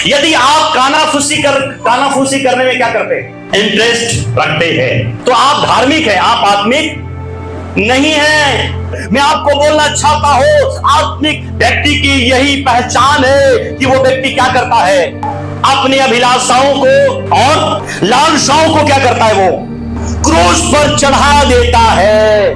यदि आप कानाफूसी करने में क्या करते हैं, इंटरेस्ट रखते हैं, तो आप धार्मिक है, आप आत्मिक नहीं है। मैं आपको बोलना चाहता हूं, आत्मिक व्यक्ति की यही पहचान है कि वो व्यक्ति क्या करता है, अपनी अभिलाषाओं को और लालसाओं को क्या करता है, वो क्रूस पर चढ़ा देता है।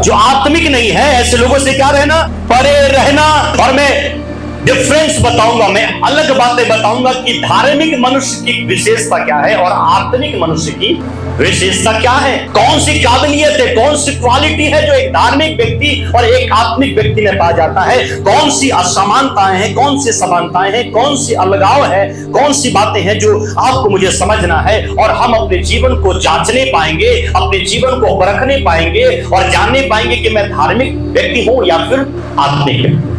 जो आत्मिक नहीं है, ऐसे लोगों से क्या रहना, परे रहना। और मैं डिफरेंस बताऊंगा, मैं अलग बातें बताऊंगा कि धार्मिक मनुष्य की विशेषता क्या है और आत्मिक मनुष्य की विशेषता क्या है। कौन सी काबिलियत है, कौन सी क्वालिटी है जो एक धार्मिक व्यक्ति और एक आत्मिक व्यक्ति में पाया जाता है। कौन सी असमानताएं हैं, कौन सी समानताएं हैं, कौन सी अलगाव है, कौन सी बातें हैं जो आपको मुझे समझना है। और हम अपने जीवन को जांचने पाएंगे, अपने जीवन को परखने पाएंगे और जानने पाएंगे कि मैं धार्मिक व्यक्ति हूं या फिर आत्मिक व्यक्ति।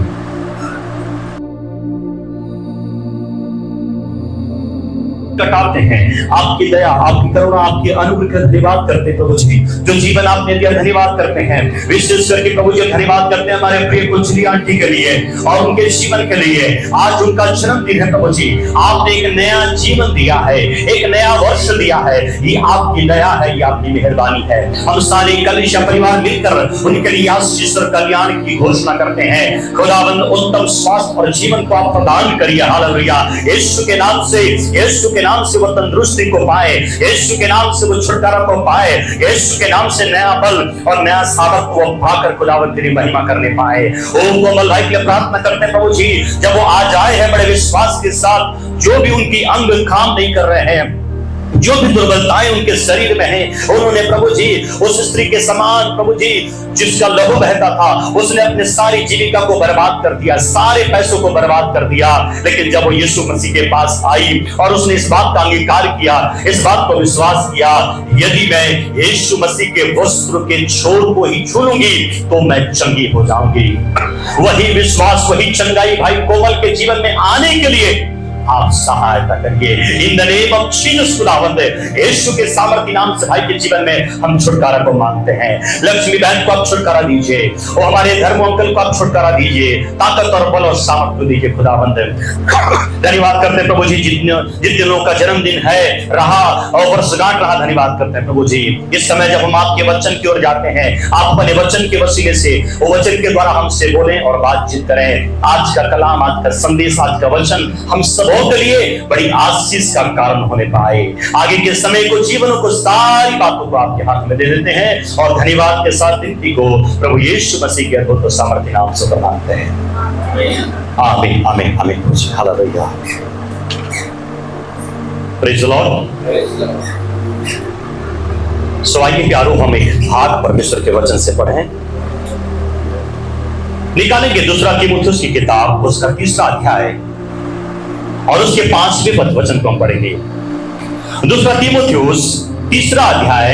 कटाते हैं आपकी दया, आपकी करुणा, आपके अनुग्रह का धन्यवाद करते हैं प्रभु जी। जो जीवन आपने दिया धन्यवाद करते हैं, विशेष करके प्रभु जी धन्यवाद करते हैं हमारे प्रिय कुंजली आंटी के लिए और उनके जीवन के लिए। आज उनका जन्मदिन है प्रभु जी, आपने एक नया जीवन दिया है, एक नया वर्ष दिया है। ये आपकी दया है, ये आपकी मेहरबानी है। हम सारे कलीसिया परिवार मिलकर उनके लिए आशीष और कल्याण की घोषणा करते हैं। खुदावंद उत्तम स्वास्थ्य और जीवन को आप प्रदान करिए। हालेलुया। यीशु के नाम से, यीशु के नाम से वो तंदुरुस्ती को पाए, यीशु के नाम से वो छुटकारा को पाए, यीशु के नाम से नया बल और नया सामर्थ को पाकर खुदावंद तेरी महिमा करने पाए। ओम कोमल भाई के प्रार्थना करते हैं प्रभु जी, जब वो आज आए हैं बड़े विश्वास के साथ, जो भी उनकी अंग काम नहीं कर रहे हैं, जो भी दुर्बलताएं उनके शरीर में हैं, उन्होंने प्रभु जी उस स्त्री के समान प्रभु जी जिसका लहू बहता था, उसने अपने सारी जीविका को बर्बाद कर दिया, सारे पैसों को बर्बाद कर दिया। लेकिन जब वो यीशु मसीह के पास आई और उसने इस बात का अंगीकार किया, इस बात को विश्वास किया, यदि मैं यीशु मसीह के वस्त्र के छोर को ही छू लूंगी तो मैं चंगी हो जाऊंगी। वही विश्वास, वही चंगाई भाई कोमल के जीवन में आने के लिए आप सहायता करिए। In the name of Jesus खुदावंद, यीशु के सामर्थ्य नाम से भाई के जीवन में हम छुटकारा को मांगते हैं। लक्ष्मी बहन को आप छुटकारा दीजिए और हमारे धर्म अंकल को आप छुटकारा दीजिए, ताकत और बल और सामर्थ्य दीजिए खुदावंद। धन्यवाद करते हैं प्रभु जी, जिन दिनों का जन्मदिन है रहा और वर्षगांठ रहा, धन्यवाद करते हैं प्रभु जी। इस समय जब हम आपके वचन की ओर जाते हैं, आप अपने वचन के वसीले से, वो वचन के द्वारा हमसे बोलें और बातचीत करें। आज का कलाम, आज का संदेश, आज का वचन हम सब के लिए बड़ी आशीष का कारण होने पाए। आगे के समय को, जीवन को, सारी बातों को आपके हाथ में दे देते हैं और धन्यवाद के साथ विनती को प्रभु यीशु मसीह के अद्भुत सामर्थ्य नाम से प्रदान हैं। आमीन आमीन आमीन। Hallelujah. Praise the Lord. So आइए प्यारो, हम एक भाग परमेश्वर के वचन से पढ़ें। निकालेंगे दूसरा तीमुथियुस की किताब, उसका 3रा अध्याय और उसके 5वें वचन को हम पढ़ेंगे। दूसरा तीमुथियुस 3रा अध्याय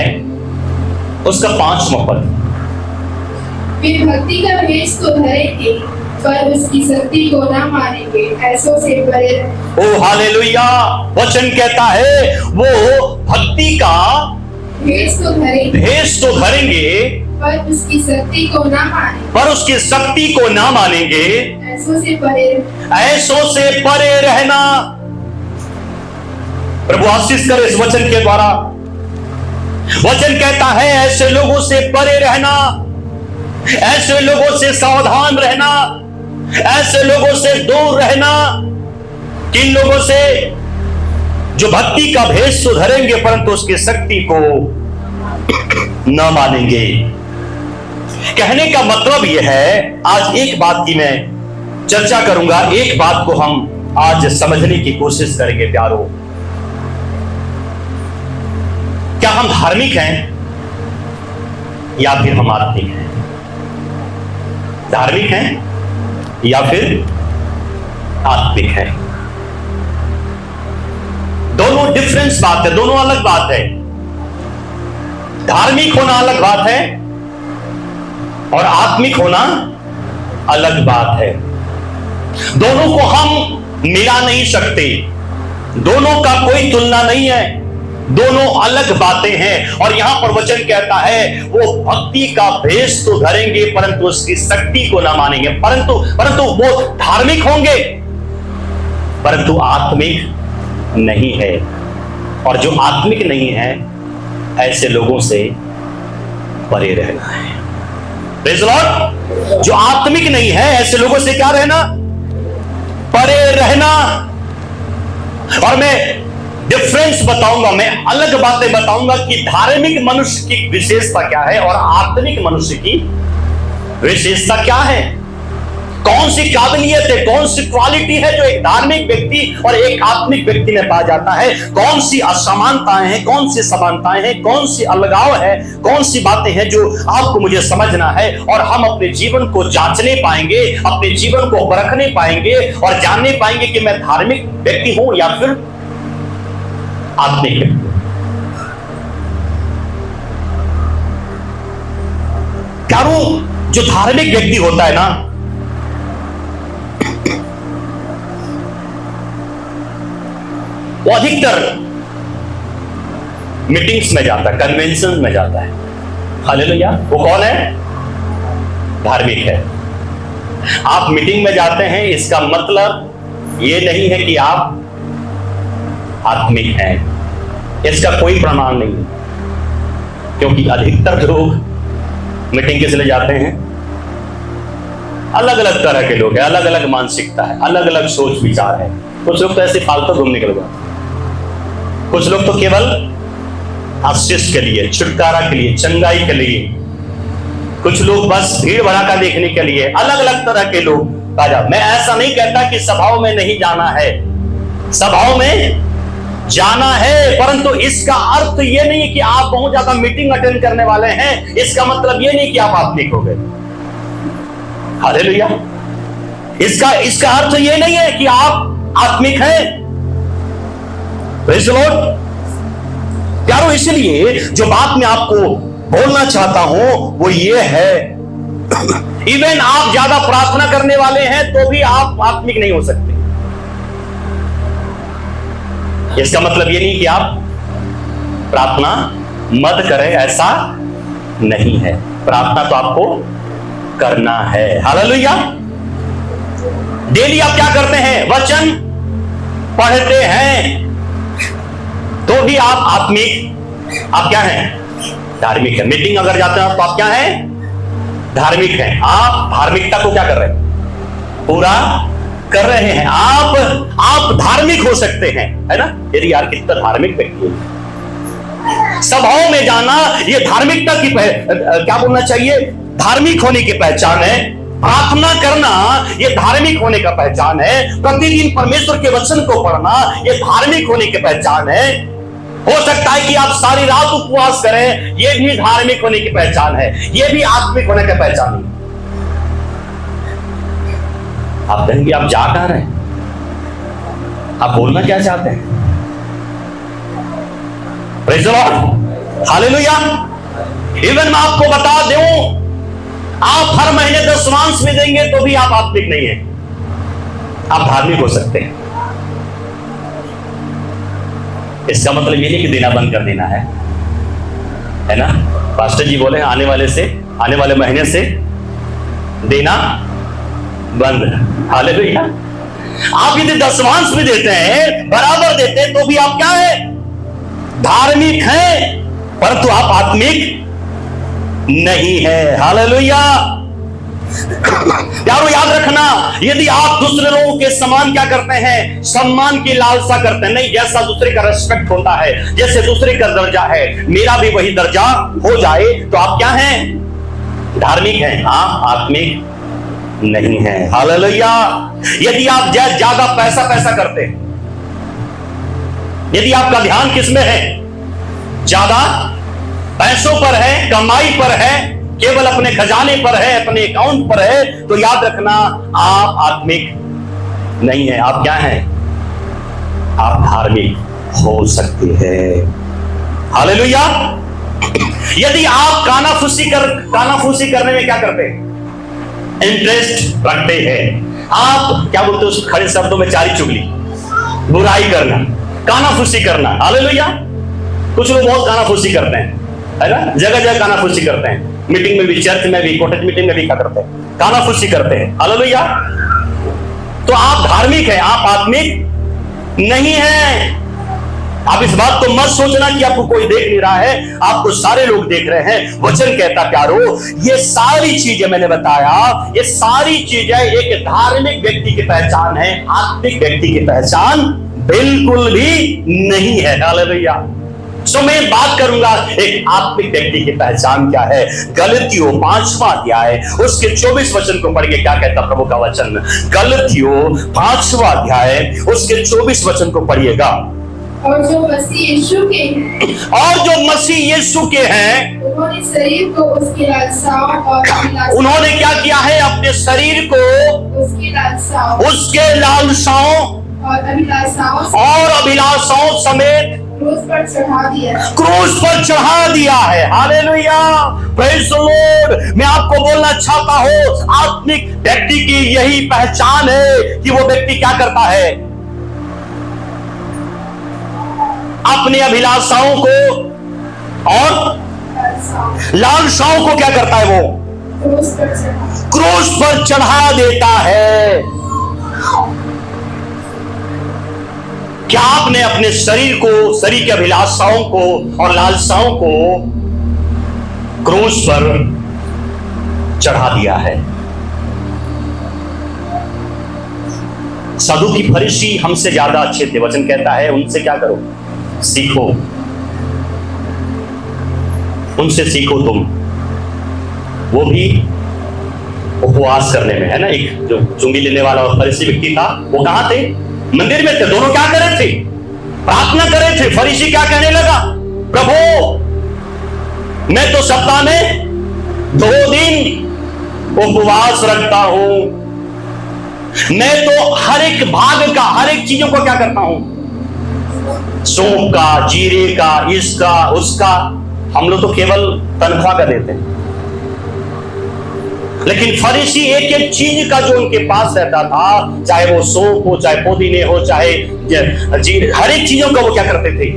उसका 5वां पद। वे भक्ति का भेष तो धरेंगे पर उसकी शक्ति को ना मानेंगे, ऐसों से परे रहें। ओ हालेलुया। वचन कहता है वो भक्ति का भेष तो धरेंगे पर उसकी शक्ति को ना मानेंगे, पर उसकी शक्ति को ना मानेंगे, ऐसों से परे रहना। प्रभु आशीष करे इस वचन के द्वारा। वचन कहता है ऐसे लोगों से परे रहना, ऐसे लोगों से सावधान रहना, ऐसे लोगों से दूर रहना। किन लोगों से? जो भक्ति का भेष तो धरेंगे परंतु उसकी शक्ति को न मानेंगे। कहने का मतलब यह है, आज एक बात की मैं चर्चा करूंगा, एक बात को हम आज समझने की कोशिश करेंगे प्यारो। क्या हम धार्मिक हैं या फिर हम आत्मिक हैं? धार्मिक हैं या फिर आत्मिक हैं? दोनों डिफरेंस बात है, दोनों अलग बात है। धार्मिक होना अलग बात है और आत्मिक होना अलग बात है। दोनों को हम मिला नहीं सकते, दोनों का कोई तुलना नहीं है, दोनों अलग बातें हैं। और यहां पर वचन कहता है वो भक्ति का भेष तो धरेंगे परंतु उसकी शक्ति को ना मानेंगे। परंतु वो धार्मिक होंगे, परंतु आत्मिक नहीं है। और जो आत्मिक नहीं है ऐसे लोगों से परे रहना है। Praise the Lord. जो आत्मिक नहीं है ऐसे लोगों से क्या रहना? परे रहना। और मैं डिफरेंस बताऊंगा, मैं अलग बातें बताऊंगा कि धार्मिक मनुष्य की विशेषता क्या है और आत्मिक मनुष्य की विशेषता क्या है। कौन सी काबिलियत है, कौन सी क्वालिटी है जो एक धार्मिक व्यक्ति और एक आत्मिक व्यक्ति में पाया जाता है। कौन सी असमानताएं हैं, कौन सी समानताएं हैं, कौन सी अलगाव है, कौन सी बातें हैं जो आपको मुझे समझना है। और हम अपने जीवन को जांचने पाएंगे, अपने जीवन को परखने पाएंगे और जानने पाएंगे कि मैं धार्मिक व्यक्ति हूं या फिर आत्मिक व्यक्ति। क्यों? जो धार्मिक व्यक्ति होता है ना, वो अधिकतर मीटिंग्स में जाता है, कन्वेंशन में जाता है। हालेलुया। वो कौन है? धार्मिक है। आप मीटिंग में जाते हैं इसका मतलब ये नहीं है कि आप आत्मिक हैं। इसका कोई प्रमाण नहीं है, क्योंकि अधिकतर लोग मीटिंग किस लिए जाते हैं? अलग अलग तरह के लोग हैं, अलग अलग मानसिकता है, अलग अलग सोच विचार है। कुछ लोग तो ऐसे फालतू घूमने के लिए, कुछ लोग तो केवल आशीष के लिए, छुटकारा के लिए, चंगाई के लिए, कुछ लोग बस भीड़ भड़ाका देखने के लिए, अलग अलग तरह के लोग। मैं ऐसा नहीं कहता कि सभाओं में नहीं जाना है, सभाओं में जाना है, परंतु इसका अर्थ ये नहीं कि आप बहुत ज्यादा मीटिंग अटेंड करने वाले हैं, इसका मतलब ये नहीं कि आप आत्मिक हो गए। हालेलुया। इसका अर्थ ये नहीं है कि आप आत्मिक हैं। Praise the Lord. प्यारो, इसलिए जो बात मैं आपको बोलना चाहता हूं वो ये है, इवन आप ज्यादा प्रार्थना करने वाले हैं तो भी आप आत्मिक नहीं हो सकते। इसका मतलब ये नहीं कि आप प्रार्थना मत करें, ऐसा नहीं है। प्रार्थना तो आपको करना है। हालेलुया। डेली आप क्या करते हैं? वचन पढ़ते हैं, तो भी आप आत्मिक, आप क्या हैं? धार्मिक है। मीटिंग अगर जाते हैं तो आप क्या हैं? धार्मिक हैं। आप धार्मिकता को क्या कर रहे हैं? पूरा कर रहे हैं। आप धार्मिक हो सकते हैं, है ना? यदि यार कितना धार्मिक व्यक्ति है। सभाओं में जाना ये धार्मिकता की क्या बोलना चाहिए? धार्मिक होने की पहचान है। प्रार्थना करना ये धार्मिक होने का पहचान है। प्रतिदिन परमेश्वर के वचन को पढ़ना ये धार्मिक होने की पहचान है। हो सकता है कि आप सारी रात उपवास करें, ये भी धार्मिक होने की पहचान है, ये भी आत्मिक होने का पहचान है। आप कहेंगे आप जा कहां रहे हैं? आप बोलना क्या चाहते हैं? Praise the Lord. Hallelujah. Even मैं आपको बता दूं, आप हर महीने 10वांश में देंगे तो भी आप आत्मिक नहीं है। आप धार्मिक हो सकते हैं। इसका मतलब ये नहीं कि देना बंद कर देना है ना? पास्टर जी बोले आने वाले महीने से देना बंद। हालेलुया। आप यदि 10वांश में देते हैं, बराबर देते हैं, तो भी आप क्या है? धार्मिक हैं, परंतु आप आत्मिक नहीं है। हालेलुया। यारो याद रखना, यदि आप दूसरे लोगों के समान क्या करते हैं? सम्मान की लालसा करते हैं। नहीं, जैसा दूसरे का रेस्पेक्ट होता है, जैसे दूसरे का दर्जा है, मेरा भी वही दर्जा हो जाए, तो आप क्या हैं? धार्मिक हैं। आप आत्मिक नहीं है। हालेलुया। यदि आप ज्यादा पैसा करते हैं, यदि आपका ध्यान किस में है? ज्यादा पैसों पर है, कमाई पर है, केवल अपने खजाने पर है, अपने अकाउंट पर है, तो याद रखना आप आत्मिक नहीं है। आप क्या हैं? आप धार्मिक हो सकते हैं। हालेलुया। यदि आप कानाफूसी करने में क्या करते हैं? इंटरेस्ट रखते हैं। आप क्या बोलते हैं उस खड़े शब्दों में? चारी चुगली, बुराई करना, कानाफूसी करना। हालेलुया। कुछ लोग बहुत कानाफूसी करते हैं, है ना? जगह जगह कानाफूसी करते हैं। मीटिंग में भी, चर्च में भी, कॉटेज मीटिंग में भी क्या करते हैं? कानाफूसी करते हैं। हालेलुया। तो तो आप धार्मिक हैं, आप आत्मिक नहीं हैं। आप इस बात को मत सोचना कि आपको कोई देख नहीं रहा है, आपको सारे लोग देख रहे हैं। वचन कहता प्यारो, ये सारी चीजें मैंने बताया, ये सारी चीजें एक धार्मिक व्यक्ति की पहचान है, आत्मिक व्यक्ति की पहचान बिल्कुल भी नहीं है। हालेलुया। सो मैं बात करूंगा एक आत्मिक व्यक्ति की पहचान क्या है। गलतियों 5वां अध्याय उसके 24 वचन को पढ़ के क्या कहता प्रभु का वचन। गलतियों 5वां अध्याय उसके 24 वचन को पढ़िएगा। और जो मसीह यीशु के हैं, और जो मसीह यीशु के हैं, उन्होंने शरीर को उसकी लालसाओं और अभिलाषाओं, उन्होंने क्या किया है, अपने शरीर को उसकी लालसाओं उसके लालसाओं और अभिलाषाओं समेत क्रूस पर चढ़ा दिया, क्रूस पर चढ़ा दिया है। Hallelujah, praise the Lord. मैं आपको बोलना चाहता हूं, आत्मिक व्यक्ति की यही पहचान है कि वो व्यक्ति क्या करता है, अपनी अभिलाषाओं को और लालसाओं को क्या करता है, वो क्रूस पर चढ़ा देता है। क्या आपने अपने शरीर को, शरीर की अभिलाषाओं को और लालसाओं को क्रूस पर चढ़ा दिया है? सदूकी फरीसी हमसे ज्यादा अच्छे थे। वचन कहता है उनसे क्या करो, सीखो, उनसे सीखो तुम। वो भी उपवास करने में, है ना। एक जो चुंगी लेने वाला फरीसी व्यक्ति था, वो कहां थे, मंदिर में थे। दोनों क्या कर रहे थे, प्रार्थना कर रहे थे। फरीसी क्या कहने लगा, प्रभु मैं तो सप्ताह में 2 दिन उपवास रखता हूं, मैं तो हर एक भाग का, हर एक चीजों को क्या करता हूं, सौंफ का, जीरे का, इसका उसका। हम लोग तो केवल तनख्वाह का देते हैं, लेकिन फरीसी एक एक चीज का जो उनके पास रहता था, चाहे वो सौंफ हो, चाहे पुदीने हो, चाहे जीरे, हर एक चीजों का वो क्या करते थे।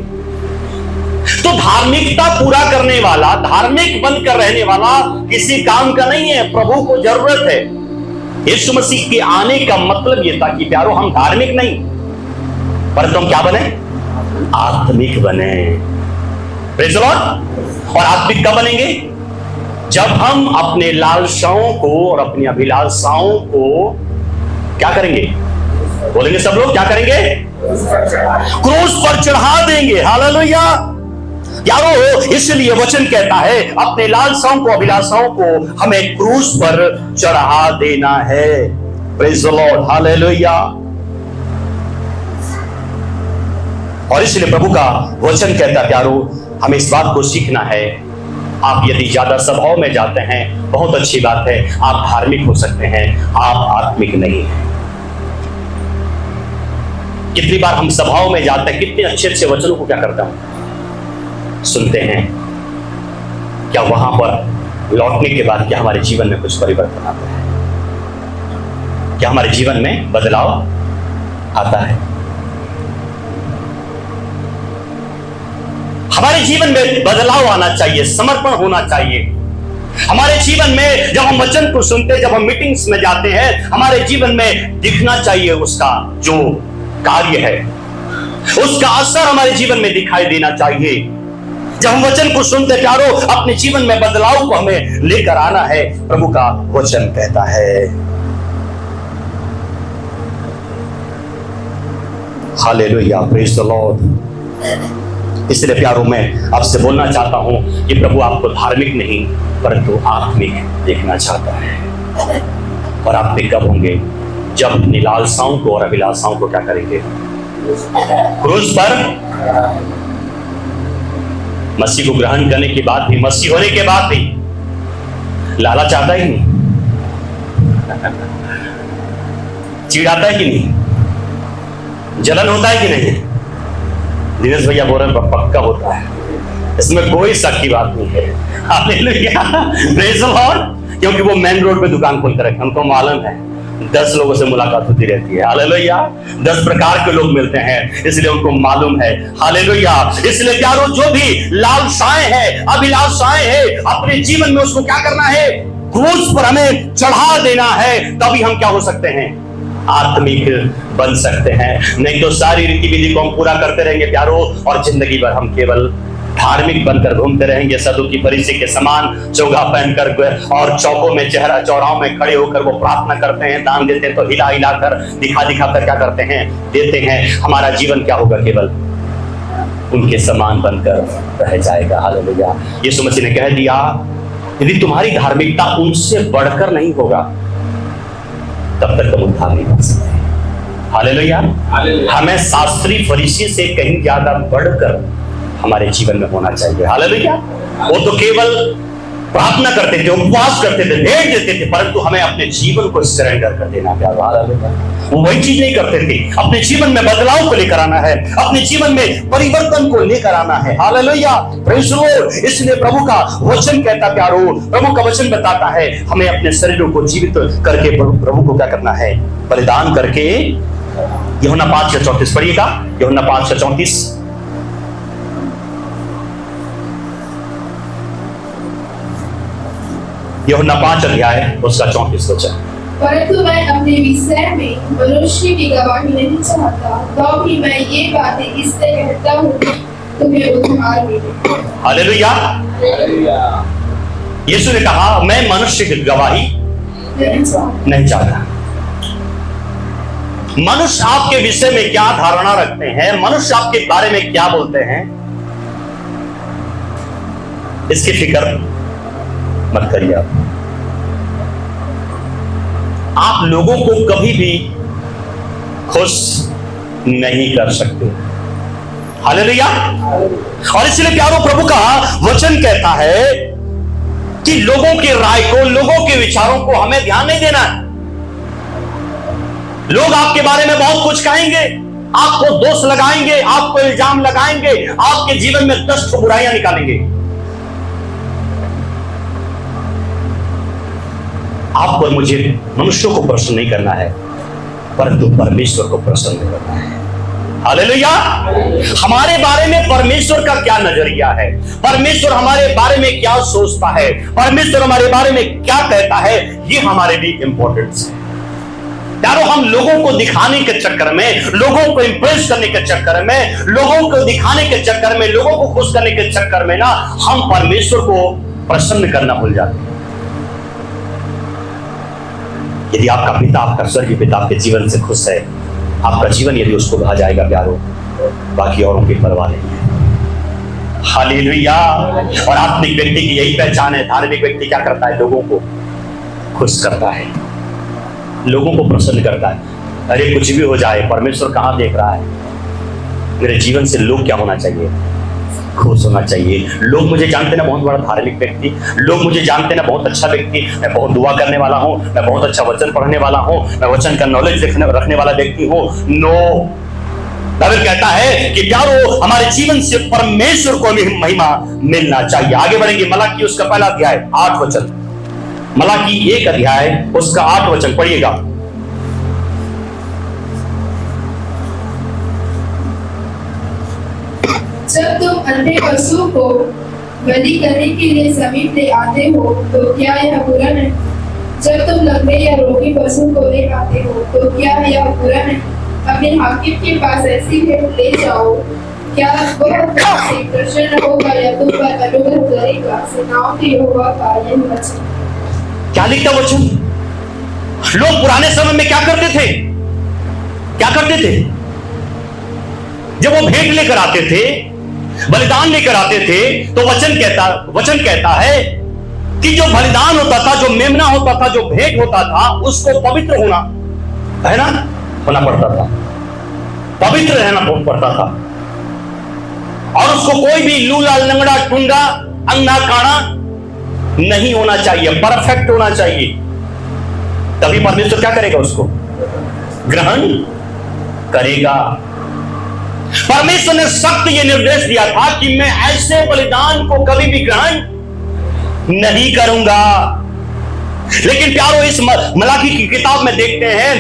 तो धार्मिकता पूरा करने वाला, धार्मिक बनकर रहने वाला किसी काम का नहीं है। प्रभु को जरूरत है। यीशु मसीह के आने का मतलब यह था कि प्यारो हम धार्मिक नहीं, पर तुम क्या बने, आत्मिक बने। Praise the Lord. और आत्मिक कब बनेंगे, जब हम अपने लालसाओं को और अपनी अभिलाषाओं को क्या करेंगे, बोलेंगे सब लोग, क्या करेंगे, क्रूस पर चढ़ा देंगे। हालेलुया यारो, इसलिए वचन कहता है अपने लालसाओं को, अभिलाषाओं को हमें क्रूस पर चढ़ा देना है। Praise the Lord. हालेलुया। और इसलिए प्रभु का वचन कहता प्यारो, हमें इस बात को सीखना है। आप यदि ज्यादा सभाओं में जाते हैं, बहुत अच्छी बात है, आप धार्मिक हो सकते हैं, आप आत्मिक नहीं हैं। कितनी बार हम सभाओं में जाते हैं, कितने अच्छे अच्छे वचनों को क्या करता हूं, सुनते हैं। क्या वहां पर लौटने के बाद क्या हमारे जीवन में कुछ परिवर्तन आता है, क्या हमारे जीवन में बदलाव आता है? हमारे जीवन में बदलाव आना चाहिए, समर्पण होना चाहिए। हमारे जीवन में जब हम वचन को सुनते, जब हम मीटिंग्स में जाते हैं, हमारे जीवन में दिखना चाहिए उसका जो कार्य है, उसका असर हमारे जीवन में दिखाई देना चाहिए। जब हम वचन को सुनते प्यारो, अपने जीवन में बदलाव को हमें लेकर आना है, प्रभु का वचन कहता है। Hallelujah, praise the Lord. इसलिए प्यारो मैं आपसे बोलना चाहता हूं कि प्रभु आपको धार्मिक नहीं परंतु आत्मिक देखना चाहता है। और आत्मिक कब होंगे, जब अपनी लालसाओं को और अभिलाषाओं को क्या करेंगे, क्रूस पर। मसीह को ग्रहण करने के बाद भी, मसीह होने के बाद भी लालच आता ही नहीं, चिढ़ाता है कि नहीं, जलन होता है कि नहीं? दिनेश भैया बोल रहे हैं पक्का होता है, इसमें कोई शक की बात नहीं है। Hallelujah, praise the Lord. क्योंकि वो मेन रोड पे दुकान खोल कर रखे, हमको मालूम है 10 लोगों से मुलाकात होती रहती है। हालेलुया, 10 प्रकार के लोग मिलते हैं, इसलिए उनको मालूम है। हालेलुया। इसलिए प्यारो, जो भी लालसाएं हैं, अभिलाषाएं हैं, अपने जीवन में उसको क्या करना है, क्रूस पर हमें चढ़ा देना है, तभी हम क्या हो सकते हैं, आत्मिक बन सकते हैं। नहीं तो सारी रीति विधि को हम पूरा करते रहेंगे प्यारो, और जिंदगी भर हम केवल धार्मिक बनकर घूमते रहेंगे, सदुकी फरीसी के समान चोगा पहनकर और चौकों में चौराहों में खड़े होकर वो प्रार्थना करते हैं, दान देते हैं तो हिला हिला कर दिखा दिखा कर क्या करते हैं, देते हैं। हमारा जीवन क्या होगा? केवल उनके समान बनकर रह जाएगा। हालेलुया। यीशु मसीह ने कह दिया, यदि तुम्हारी धार्मिकता उनसे बढ़कर नहीं होगा तब तक तुम उद्धार नहीं पा सकते। हालेलुया। हमें शास्त्री फरीसी से कहीं ज्यादा बढ़कर हमारे जीवन में होना चाहिए। हालेलुया। वो तो केवल प्रार्थना करते थे, उपवास करते थे, भेंट देते थे, परंतु हमें अपने जीवन को सरेंडर कर देना प्यारो। हालेलुया। वो वही चीज नहीं करते थे। अपने जीवन में बदलाव को लेकर आना है, अपने जीवन में परिवर्तन को लेकर आना है। हालेलुया। Praise the Lord. इसलिए प्रभु का वचन कहता प्यारो, प्रभु का वचन बताता है हमें अपने शरीरों को जीवित करके प्रभु को क्या करना है? बलिदान करके। यूहन्ना 5:34 पढ़िएगा। यूहन्ना 5:34। यूहन्ना 5 अध्याय उसका 34 वचन। परंतु मैं अपने विषय में मनुष्य की गवाही नहीं चाहता, तो भी मैं ये बातें इसलिए कहता हूँ कि तुम्हें उद्धार मिले। हालेलुया। यीशु ने कहा, मैं मनुष्य की गवाही नहीं चाहता। मनुष्य आपके विषय में क्या धारणा रखते हैं, मनुष्य आपके बारे में क्या बोलते हैं, इसकी फिक्र मत करिए। आप लोगों को कभी भी खुश नहीं कर सकते। हालेलुया। और इसलिए प्यारो प्रभु का वचन कहता है कि लोगों की राय को, लोगों के विचारों को हमें ध्यान नहीं देना है। लोग आपके बारे में बहुत कुछ कहेंगे, आपको दोष लगाएंगे, आपको इल्जाम लगाएंगे, आपके जीवन में 10 बुराइयां निकालेंगे। आपको मुझे मनुष्यों को प्रसन्न नहीं करना है, परंतु परमेश्वर को प्रसन्न करना है। हालेलुया। हमारे बारे में परमेश्वर का क्या नजरिया है, परमेश्वर हमारे बारे में क्या सोचता है, परमेश्वर हमारे बारे में क्या कहता है, ये हमारे लिए इंपॉर्टेंस है। यारो, हम लोगों को दिखाने के चक्कर में, लोगों को इंप्रेस करने के चक्कर में, लोगों को दिखाने के चक्कर में, लोगों को खुश करने के चक्कर में ना हम परमेश्वर को प्रसन्न करना भूल जाते हैं। यदि आपका पिता, आपका स्वर्गीय पिता आपके जीवन से खुश है, आपका जीवन यदि उसको कहा जाएगा प्यारो, बाकी औरों की परवाह नहीं है। हालेलुया। और आत्मिक व्यक्ति की यही पहचान है। धार्मिक व्यक्ति क्या करता है? लोगों को खुश करता है, लोगों को प्रसन्न करता है। अरे कुछ भी हो जाए, परमेश्वर कहां देख रहा है? मेरे जीवन से लोग क्या होना चाहिए? खुश होना चाहिए। लोग मुझे जानते ना बहुत बड़ा धार्मिक व्यक्ति, लोग मुझे जानते ना बहुत अच्छा व्यक्ति, मैं बहुत दुआ करने वाला हूँ, मैं बहुत अच्छा वचन पढ़ने वाला हूँ, मैं वचन का नॉलेज रखने वाला व्यक्ति हूँ। नो, बाइबल कहता है कि प्यारो हमारे जीवन से परमेश्वर को भी महिमा मिलना चाहिए। आगे बढ़ेंगे। मलाकी उसका पहला अध्याय 8 वचन। मलाकी 1 अध्याय उसका 8 वचन पढ़िएगा। जब तुम अंधे पशु को बलि करने के लिए समीप ले आते हो तो क्या यह बुरा नहीं? जब तुम लंगड़े या रोगी पशु को ले आते हो तो क्या यह बुरा नहीं? अपने हाकिम के पास ऐसी भेंट ले जाओ, क्या वह तुमसे प्रसन्न होगा या तुम पर अनुग्रह करेगा? सेनाओं के यहोवा का यह वचन। क्या लिखता वचन? लोग पुराने समय में क्या करते थे? क्या करते थे? जब वो भेंट लेकर आते थे, बलिदान लेकर आते थे, तो वचन कहता है कि जो बलिदान होता था, जो मेमना होता था, जो भेंट होता था, उसको पवित्र होना पड़ता था, पवित्र रहना पड़ता था। और उसको कोई भी लूला, लंगड़ा, टुंडा, अंधा, काना नहीं होना चाहिए, परफेक्ट होना चाहिए। तभी परमेश्वर क्या करेगा? उसको ग्रहण करेगा। परमेश्वर ने सख्त ये निर्देश दिया था कि मैं ऐसे बलिदान को कभी भी ग्रहण नहीं करूंगा। लेकिन प्यारो, इस मलाकी की किताब में देखते हैं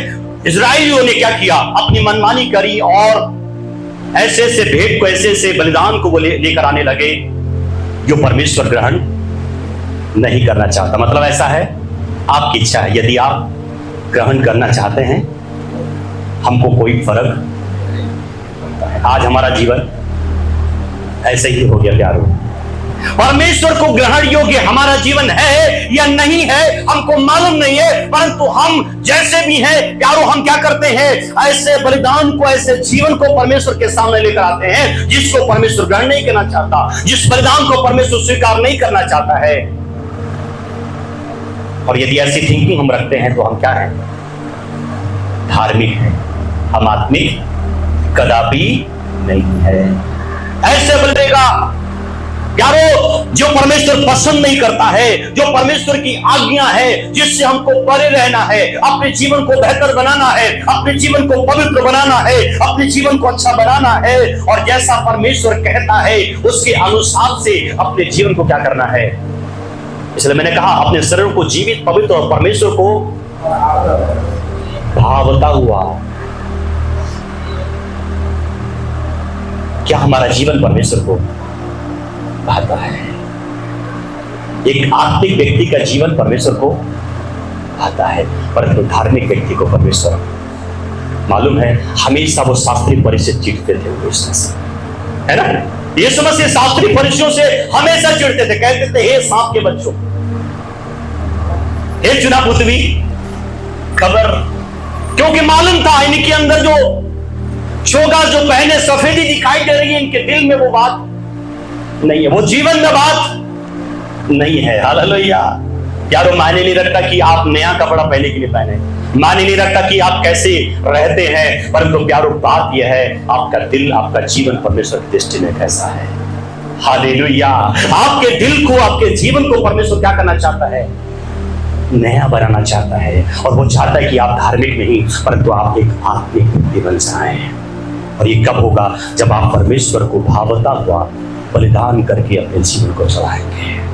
इजराइलियों ने क्या किया? अपनी मनमानी करी और ऐसे ऐसे भेंट को, ऐसे ऐसे बलिदान को वो लेकर आने लगे जो परमेश्वर ग्रहण नहीं करना चाहता। मतलब ऐसा है, आपकी इच्छा है, यदि आप ग्रहण करना चाहते हैं हमको कोई फर्क नहीं पड़ता है। आज हमारा जीवन ऐसे ही हो गया प्यारो। परमेश्वर को ग्रहण योग्य हमारा जीवन है या नहीं है हमको मालूम नहीं है, परंतु हम जैसे भी हैं प्यारो, हम क्या करते हैं, ऐसे बलिदान को, ऐसे जीवन को परमेश्वर के सामने लेकर आते हैं जिसको परमेश्वर ग्रहण नहीं करना चाहता, जिस बलिदान को परमेश्वर स्वीकार नहीं करना चाहता है। और यदि ऐसी थिंकिंग हम रखते हैं तो हम क्या हैं, धार्मिक हैं, हम आत्मिक कदापि नहीं है। ऐसे बोलेगा यारो, जो परमेश्वर पसंद नहीं करता है, जो परमेश्वर की आज्ञा है, जिससे हमको परे रहना है, अपने जीवन को बेहतर बनाना है, अपने जीवन को पवित्र बनाना है, अपने जीवन को अच्छा बनाना है, और जैसा परमेश्वर कहता है उसके अनुसार से अपने जीवन को क्या करना है। इसलिए मैंने कहा अपने शरीर को जीवित, पवित्र और परमेश्वर को भावता हुआ। क्या हमारा जीवन परमेश्वर को भाता है? एक आत्मिक व्यक्ति का जीवन परमेश्वर को भाता है, परंतु धार्मिक व्यक्ति को परमेश्वर मालूम है हमेशा वो शास्त्रीय परिचय चिढ़ते थे, है ना। यीशु मसीह शास्त्रीय परिचयों से हमेशा चिढ़ते थे, कहते थे हे सांप के बच्चों, हे चुना पुतवी खबर, क्योंकि मालूम था इनके अंदर जो शोगा जो पहले सफेदी दिखाई दे रही है, इनके दिल में वो बात नहीं है, वो जीवन में बात नहीं है। हालेलुया। यारो, मायने नहीं रखता कि आप नया कपड़ा पहले के लिए पहने, मायने नहीं रखता कि आप कैसे रहते हैं, परंतु प्यारो बात यह है आपका दिल, आपका जीवन परमेश्वर की दृष्टि में कैसा है। हालेलुया। आपके दिल को, आपके जीवन को परमेश्वर क्या करना चाहता है, नया बनाना चाहता है, और वो चाहता है कि आप धार्मिक नहीं परंतु आप एक आत्मिक व्यक्ति बन जाएं। और ये कब होगा, जब आप परमेश्वर को भावता हुआ बलिदान करके अपने जीवन को चलाएंगे।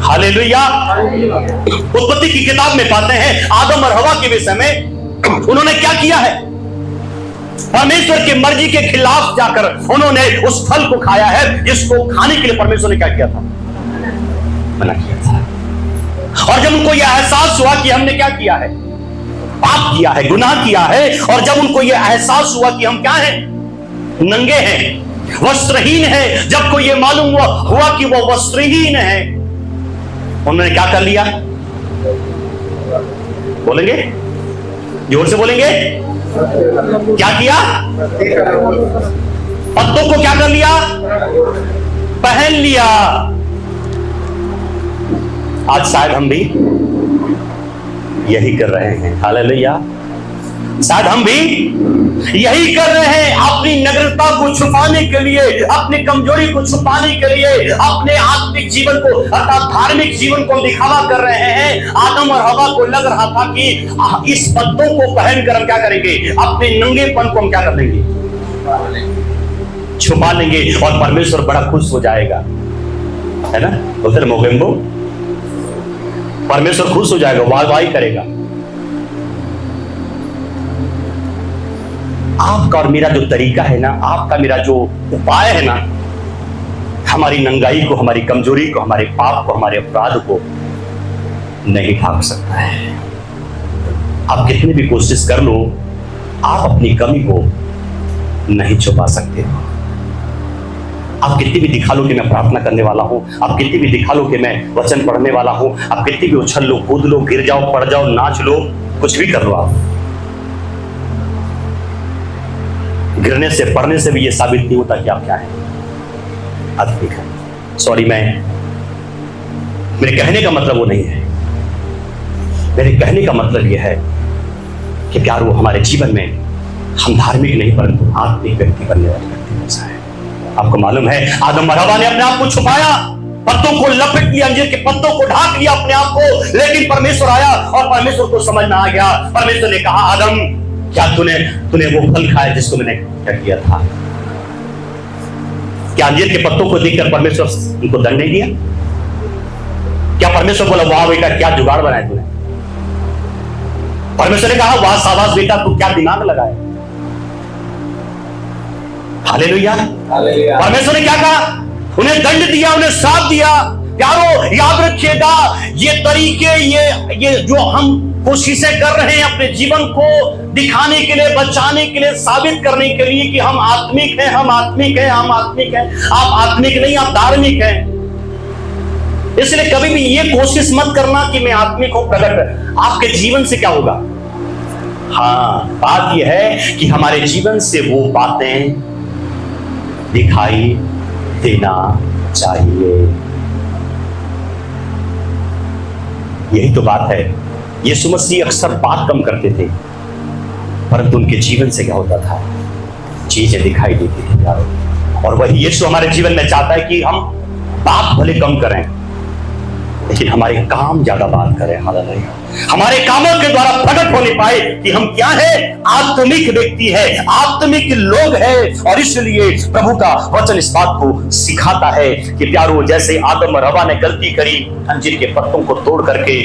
हालेलुया। उत्पत्ति की किताब में पाते हैं आदम और हवा के विषय में उन्होंने क्या किया है, परमेश्वर की मर्जी के खिलाफ जाकर उन्होंने उस फल को खाया है जिसको खाने के लिए परमेश्वर ने क्या किया था, मना किया था। और जब उनको यह एहसास हुआ कि हमने क्या किया है, पाप किया है, गुनाह किया है, और जब उनको यह एहसास हुआ कि हम क्या हैं, नंगे हैं, वस्त्रहीन है, जब को ये मालूम हुआ कि वो वस्त्रहीन है, उन्होंने क्या कर लिया, बोलेंगे, जोर से बोलेंगे, क्या किया, पत्तों को क्या कर लिया, पहन लिया। आज शायद हम भी यही कर रहे हैं। हालेलुया। शायद हम भी यही कर रहे हैं, अपनी नग्नता को छुपाने के लिए, अपनी कमजोरी को छुपाने के लिए, अपने आत्मिक जीवन को अर्थात धार्मिक जीवन को दिखावा कर रहे हैं। आदम और हवा को लग रहा था कि इस पत्तों को पहनकर हम क्या करेंगे, अपने नंगेपन को हम क्या कर लेंगे, छुपा लेंगे, और परमेश्वर बड़ा खुश हो जाएगा, है ना। बोलते मोगेम्बो, परमेश्वर खुश हो जाएगा, वाहवाही करेगा। आपका और मेरा जो तरीका है ना, आपका मेरा जो उपाय है ना, हमारी नंगाई को, हमारी कमजोरी को, हमारे पाप को, हमारे अपराध को नहीं ढांक सकता है। आप कितनी भी कोशिश कर लो, आप अपनी कमी को नहीं छुपा सकते हो। आप कितनी भी दिखा लो कि मैं प्रार्थना करने वाला हूं, आप कितनी भी दिखा लो कि मैं वचन पढ़ने वाला हूं, आप कितनी भी उछल लो, कूद लो, गिर जाओ, पड़ जाओ, नाच लो, कुछ भी कर लो, आप गिरने से, पढ़ने से भी ये साबित नहीं होता कि आप क्या हैं, आत्मिक है। सॉरी, मेरे कहने का मतलब वो नहीं है। मेरे कहने का मतलब ये है कि प्यारो, हमारे जीवन में हम धार्मिक नहीं परंतु आत्मिक व्यक्ति बनने वाले व्यक्ति बन जाए। आपको मालूम है आदम और हवा ने अपने आप को छुपाया, पत्तों को लपेट लिया, अंजीर के पत्तों को ढाक लिया अपने आप को, लेकिन परमेश्वर आया और परमेश्वर को समझ में आ गया। परमेश्वर ने कहा, आदम क्या तूने वो फल खाया जिसको मैंने क्या किया था? क्या अंजीर के पत्तों को देखकर परमेश्वर उनको दंड नहीं दिया? क्या परमेश्वर बोला वाह बेटा क्या जुगाड़ बनाया तूने? परमेश्वर ने कहा वाह शाबाश बेटा तू क्या दिमाग लगाया? हालेलुया। परमेश्वर ने क्या कहा? उन्हें दंड दिया, उन्हें श्राप दिया। प्यारो याद रखिएगा, ये तरीके, ये जो हम कोशिशें कर रहे हैं अपने जीवन को दिखाने के लिए, बचाने के लिए, साबित करने के लिए कि हम आत्मिक हैं, हम आत्मिक हैं, हम आत्मिक हैं। आप आत्मिक नहीं, आप धार्मिक हैं। इसलिए कभी भी ये कोशिश मत करना कि मैं आत्मिक हूं, प्रकट। आपके जीवन से क्या होगा? हाँ, बात यह है कि हमारे जीवन से वो बातें दिखाई देना चाहिए। यही तो बात है। यीशु मसीह अक्सर बात कम करते थे, परंतु उनके जीवन से क्या होता था? चीजें दिखाई देती थी यार। और वही यीशु हमारे जीवन में चाहता है कि हम बात भले कम करें, लेकिन हमारे काम ज्यादा बात करें। हालेलुया। हमारे कामों के द्वारा प्रकट होने पाए कि हम क्या है, आत्मिक व्यक्ति है, आत्मिक लोग है। और इसलिए प्रभु का वचन इस बात को सिखाता है कि प्यारो, जैसे आदम और हवा ने गलती करी, अंजीर के पत्तों को तोड़ करके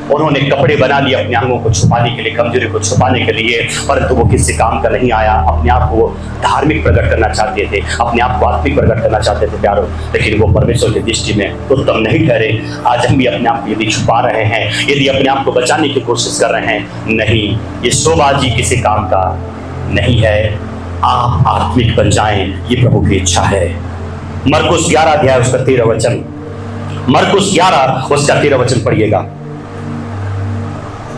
उन्होंने कपड़े बना लिए अपने अंगों को छुपाने के लिए, कमजोरी को छुपाने के लिए, परंतु वो किसी काम का नहीं आया। अपने आप को धार्मिक प्रकट करना चाहते थे, अपने आप को आत्मिक प्रकट करना चाहते थे प्यारो, लेकिन वो परमेश्वर की दृष्टि में उत्तम नहीं ठहरे। आज हम भी अपने आप को यदि छुपा रहे हैं, यदि अपने आप को बचाने की कोशिश कर रहे हैं, नहीं, ये शोबाजी किसी काम का नहीं है। आप आत्मिक बन जाएं, ये प्रभु की इच्छा है। मरकुस 11 अध्याय उसका 13 वचन, मरकुस 11 उसका 13 वचन पढ़िएगा।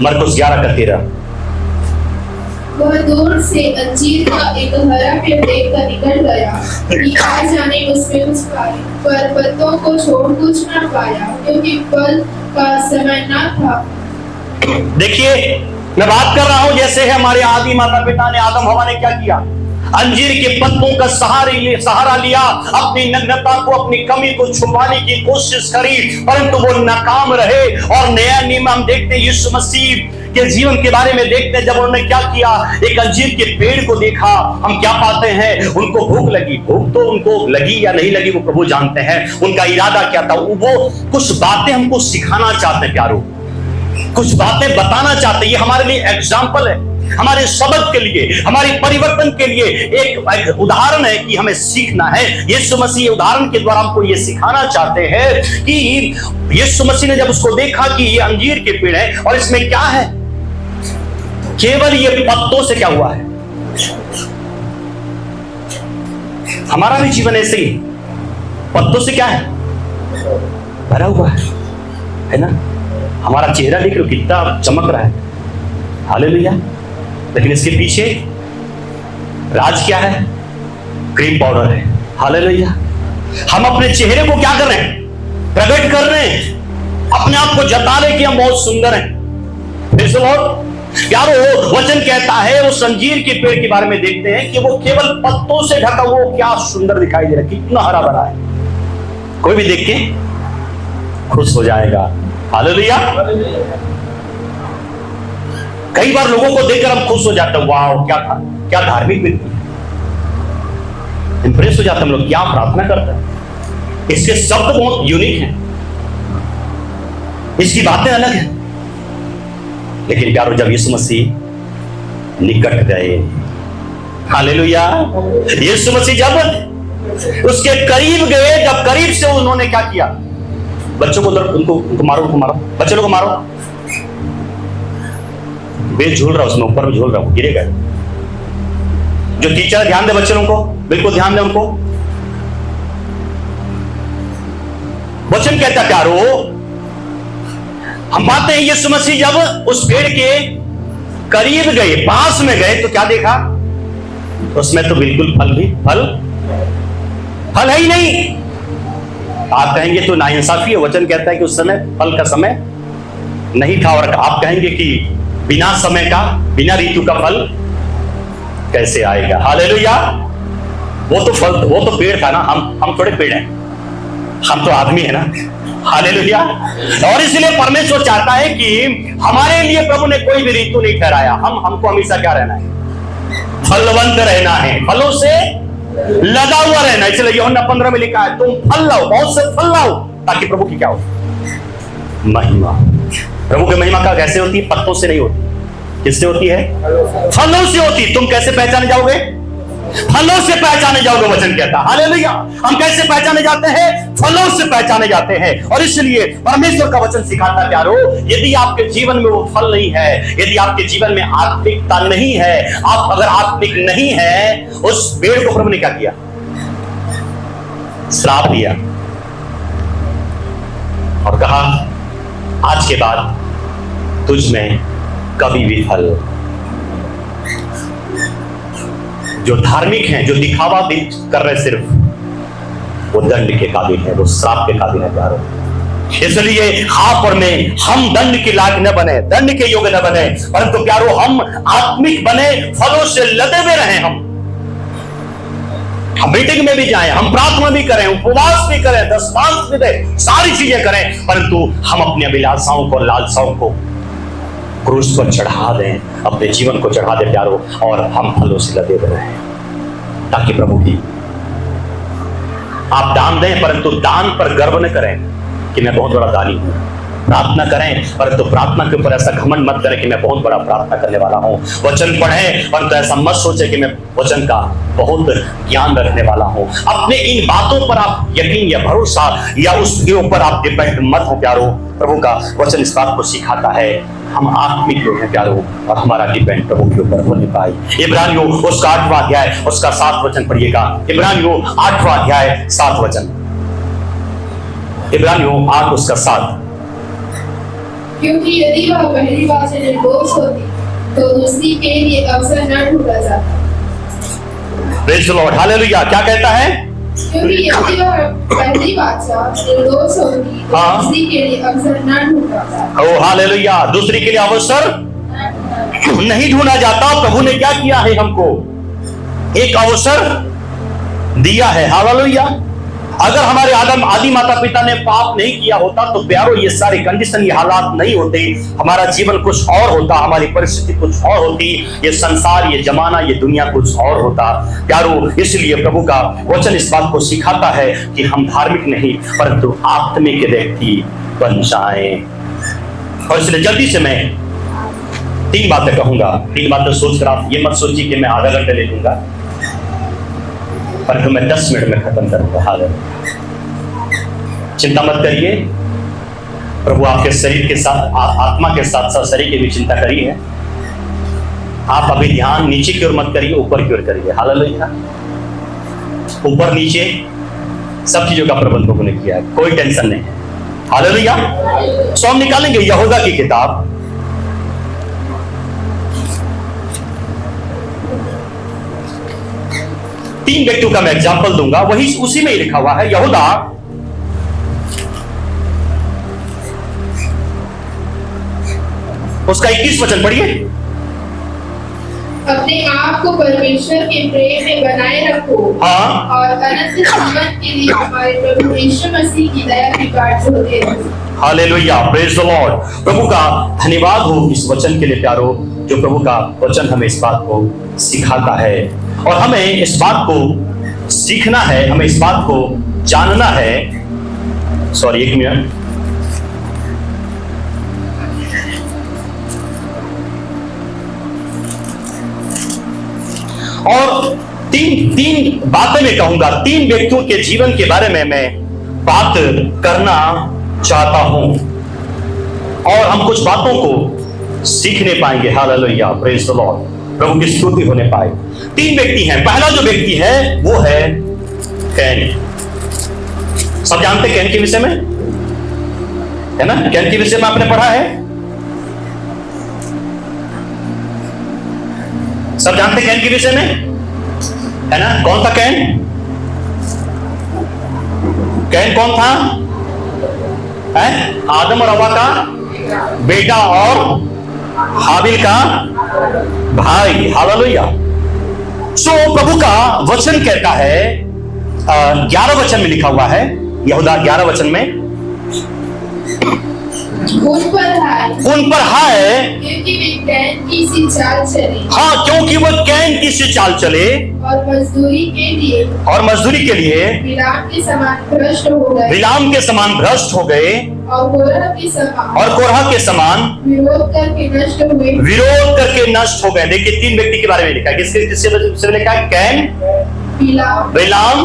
मरकुस 11 का 13। वह दूर से अंजीर का एक हरा पेड़ देखकर निकल गया कि आ जाने उसमें कुछ पाए, पर पत्तों को छोड़ कुछ न पाया, क्योंकि फल का समय न था। देखिए, मैं बात कर रहा हूं जैसे है हमारे आदि माता पिता ने, आदम हवा ने क्या किया? अंजीर के पत्तों का सहारा लिया, अपनी नग्नता को, अपनी कमी को छुपाने की कोशिश करी, परंतु वो नाकाम रहे। और नया नियम हम देखते हैं यीशु मसीह के जीवन के बारे में देखते हैं। जब उन्होंने क्या किया, एक अंजीर के पेड़ को देखा, हम क्या पाते हैं? उनको भूख लगी। भूख तो उनको लगी या नहीं लगी वो प्रभु जानते हैं। उनका इरादा क्या था? वो कुछ बातें हमको सिखाना चाहते हैं प्यारो, कुछ बातें बताना चाहते हैं। ये हमारे लिए एग्जाम्पल है, हमारे सबक के लिए, हमारी परिवर्तन के लिए एक उदाहरण है कि हमें सीखना है। यीशु मसीह उदाहरण के द्वारा हमको ये सिखाना चाहते हैं कि यीशु मसीह ने जब उसको देखा कि ये अंजीर के पेड़ है और इसमें क्या है, केवल ये पत्तों से क्या हुआ है। हमारा भी जीवन ऐसे ही पत्तों से क्या है, भरा हुआ है ना। हमारा चेहरा देख लो कितना चमक रहा है, हालेलुया, लेकिन इसके पीछे राज क्या है? क्रीम पाउडर है, हालेलुया। हम अपने चेहरे को क्या कर रहे हैं? प्रकट कर रहे हैं, अपने आप को जता रहे कि हम बहुत सुंदर हैं। फिर से बहुत यारो वचन कहता है, वो अंजीर के पेड़ के बारे में देखते हैं कि वो केवल पत्तों से ढका, वो क्या सुंदर दिखाई दे रहा है, कितना हरा भरा है। कोई भी देख के खुश हो जाएगा, हालेलुया। कई बार लोगों को देखकर हम खुश हो जाते हैं, वाह क्या था, क्या धार्मिक व्यक्ति है। इंप्रेस हो जाते हैं हम लोग, क्या प्रार्थना करता है, इसके शब्द बहुत यूनिक हैं, इसकी बातें अलग हैं। लेकिन प्यारो, जब यीशु मसीह निकट गए, हालेलुया, यीशु मसीह जब उसके करीब गए, जब करीब से उन्होंने क्या किया? बच्चों को उनको मारो, उनको मारो, बच्चे लोग को मारो। बेल झूल रहा, उसमें ऊपर में झूल रहा, गिरेगा। जो टीचर ध्यान दे बच्चों को, बिल्कुल ध्यान दे उनको। वचन कहता प्यारो, हम पाते हैं यीशु मसीह जब उस पेड़ के करीब गए, पास में गए, तो क्या देखा? उसमें तो बिल्कुल फल है ही नहीं। आप कहेंगे तो नाइंसाफी है। वचन कहता है कि उस समय फल का समय नहीं था, और आप कहेंगे कि बिना समय का, बिना ऋतु का फल कैसे आएगा? हालेलुया। वो तो पेड़ था ना, हम थोड़े पेड़ हैं, हम तो आदमी है ना, हालेलुया। और इसलिए परमेश्वर चाहता है कि हमारे लिए प्रभु ने कोई भी ऋतु नहीं ठहराया। हमको हमेशा क्या रहना है? फलवंत रहना है, फलों से लदा हुआ रहना। इसलिए यूहन्ना 15 में लिखा है, तुम फल लाओ, बहुत से फल लाओ, ताकि प्रभु की क्या हो? महिमा। प्रभु की महिमा का कैसे होती है? पत्तों से नहीं होती। किससे होती है? फलों से होती। तुम कैसे पहचाने जाओगे? फलों से पहचाने जाओगे, वचन कहता है। हालेलुया। हम कैसे पहचाने जाते हैं? फलों से पहचाने जाते हैं। और इसलिए परमेश्वर का वचन सिखाता है प्यारो, यदि आपके जीवन में वो फल नहीं है, यदि आपके जीवन में आत्मिकता नहीं है, आप अगर आत्मिक नहीं है, उस पेड़ को प्रभु ने क्या किया? श्राप दिया और कहा आज के बाद तुझ में कभी भी फल। जो धार्मिक हैं, जो दिखावा भी कर रहे सिर्फ, वो दंड के काबिल है, वो श्राप के काबिल है प्यारो। इसलिए आप और मैं, हम दंड के लायक न बने, दंड के योग्य न बने, परंतु प्यारो हम आत्मिक बने, फलों से लदे हुए रहे। हम मीटिंग में भी जाएं, हम प्रार्थना भी करें, उपवास भी करें, दशमांश भी दें, सारी चीजें करें, परंतु हम अपनी अभिलाषाओं को, लालसाओं को क्रूस पर चढ़ा दें, अपने जीवन को चढ़ा दें प्यारो, और हम फलों से लदे हुए रहें, ताकि प्रभु की आप दान दें, परंतु दान पर गर्व न करें कि मैं बहुत बड़ा दानी हूं। प्रार्थना करें, परंतु प्रार्थना के ऊपर ऐसा घमंड मत करें कि मैं बहुत बड़ा प्रार्थना करने वाला हूं। वचन पढ़ें, परंतु ऐसा मत सोचे कि मैं वचन का बहुत ज्ञान रखने वाला हूं। अपने इन बातों पर आप यकीन या भरोसा या उसके ऊपर आप डिपेंड मत हो प्यारो। प्रभु का वचन इस बात को सिखाता है, हम आत्मिक लोग हैं प्यारो, और हमारा डिपेंड प्रभु के ऊपर होने पाए। इब्रानियों उसका 8वां अध्याय उसका 7 वचन पढ़िएगा। इब्रानियों 8वां अध्याय 7 वचन। इब्रानियों 8 उसका 7। क्योंकि यदि वह पहली बार से निर्दोष होती तो दूसरी के लिए अवसर न ढूंढा जाता। Praise the Lord, hallelujah. क्या कहता है? क्योंकि यदि वह पहली बार से निर्दोष होती तो दूसरी के लिए अवसर न ढूंढा जाता। ओ हालेलुया, दूसरी के लिए अवसर नहीं ढूंढा जाता। प्रभु ने क्या किया है? हमको एक अवसर दिया है। हालेलुया। अगर हमारे आदि माता पिता ने पाप नहीं किया होता तो प्यारो ये सारे कंडीशन, ये हालात नहीं होते, हमारा जीवन कुछ और होता, हमारी परिस्थिति कुछ और होती, ये संसार, ये जमाना, ये दुनिया कुछ और होता प्यारो। इसलिए प्रभु का वचन इस बात को सिखाता है कि हम धार्मिक नहीं परंतु आत्मिक व्यक्ति बन जाएं। और इसलिए जल्दी से मैं 3 बातें कहूंगा। 3 बातें सोचकर आप ये मत सोचिए कि मैं आधा घंटे ले लूंगा, परंतु मैं 10 मिनट में खत्म करूंगा। हालेलुया। चिंता मत करिए, प्रभु आपके शरीर के साथ, आत्मा के साथ साथ शरीर की भी चिंता करी है। आप अभी ध्यान नीचे की ओर मत करिए, ऊपर की ओर करिए। हालेलुया। ऊपर नीचे सब चीजों का प्रबंध प्रभु ने किया है, कोई टेंशन नहीं है। हालेलुया। सो हम निकालेंगे यहूदा की किताब, तीन व्यक्तियों का मैं एग्जांपल दूंगा, वही उसी में ही लिखा हुआ है। यहूदा उसका 21 वचन पढ़िए। अपने आप को परमेश्वर के प्रेम में बनाए रखो, हाँ, और अनंत जीवन के लिए हमारे प्रभु यीशु मसीह की दया की बाट जोते रहो। Hallelujah, praise the Lord. प्रभु का धन्यवाद हो इस वचन के लिए प्यारो, जो प्रभु का वचन हमें इस बात को सिखाता है, और हमें इस बात को सीखना है, हमें इस बात को जानना है। Sorry, 1 minute. और तीन बातें मैं कहूंगा, 3 व्यक्तियों के जीवन के बारे में मैं बात करना चाहता हूं, और हम कुछ बातों को सीखने पाएंगे। Hallelujah, praise the Lord. प्रभु की स्तुति होने पाए। 3 व्यक्ति हैं। पहला जो व्यक्ति है वो है कैन। सब जानते हैं कैन के विषय में, है ना? कैन के विषय में आपने पढ़ा है, सब जानते कैन के विषय में, है ना? कौन था कैन? कैन कौन था? है आदम और हवा का बेटा और हाबिल का भाई। हालेलुया। सो प्रभु का वचन कहता है, 11 वचन में लिखा हुआ है, यहूदा 11 वचन में, उन पर हाय क्योंकि वे कैन की सी चाल चले। हाँ, क्योंकि वो कैन की सी चाल चले और मजदूरी के लिए विलाम के समान भ्रष्ट हो गए। विलाम के समान भ्रष्ट हो गए। और कोरह के समान विरोध करके नष्ट हुए। देखिए 3 व्यक्ति के बारे में लिखा है। किससे लिखा है? कैन, बिलाम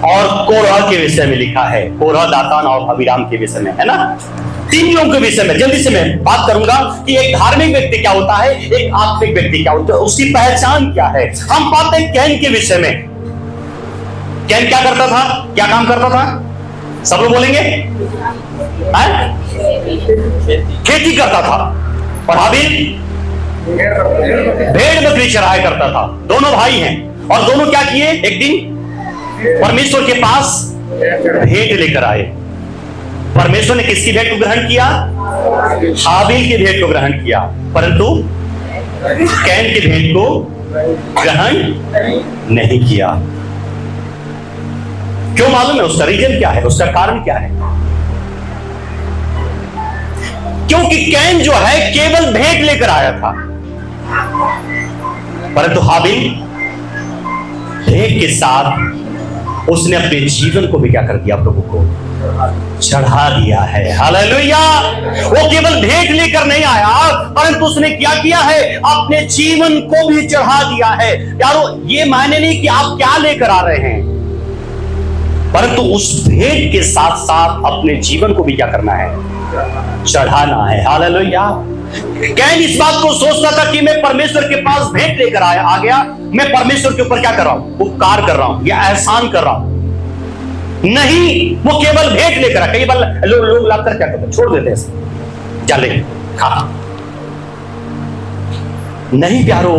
और कोरह के विषय में लिखा है। कोरह, दातान और अबीराम के विषय में, है ना? 3 लोगों के विषय में जल्दी से मैं बात करूंगा कि एक धार्मिक व्यक्ति क्या होता है, एक आत्मिक व्यक्ति क्या होता है, उसकी पहचान क्या है। हम पाते हैं कैन के विषय में। कैन क्या करता था? क्या काम करता था? सब लोग बोलेंगे? खेती करता था। और हाबिल भेड़ बकरी चराया करता था। दोनों भाई हैं और दोनों क्या किए? एक दिन परमेश्वर के पास भेंट लेकर आए। परमेश्वर ने किसकी भेंट को ग्रहण किया? हाबिल की भेंट को ग्रहण किया, परंतु कैन की भेंट को ग्रहण नहीं किया। क्यों मालूम है? उसका रीजन क्या है? उसका कारण क्या है? क्योंकि कैन जो है केवल भेंट लेकर आया था, परंतु हाबिल भेंट के साथ उसने अपने जीवन को भी क्या कर दिया? प्रभु को चढ़ा दिया है। हालेलुया! वो केवल भेंट लेकर नहीं आया, परंतु उसने क्या किया है? अपने जीवन को भी चढ़ा दिया है। यारो, ये मायने नहीं कि आप क्या लेकर आ रहे हैं, परंतु उस भेंट के साथ साथ अपने जीवन को भी क्या करना है? चढ़ाना है। हालेलुया! कैन इस बात को सोचता था कि मैं परमेश्वर के पास भेंट लेकर आ गया, मैं परमेश्वर के ऊपर क्या कर रहा हूं? उपकार कर रहा हूं या एहसान कर रहा हूं। नहीं, वो केवल भेंट लेकर आ। कई बार लोग लाकर क्या करते? छोड़ देते हैं, चले खा। नहीं प्यारो,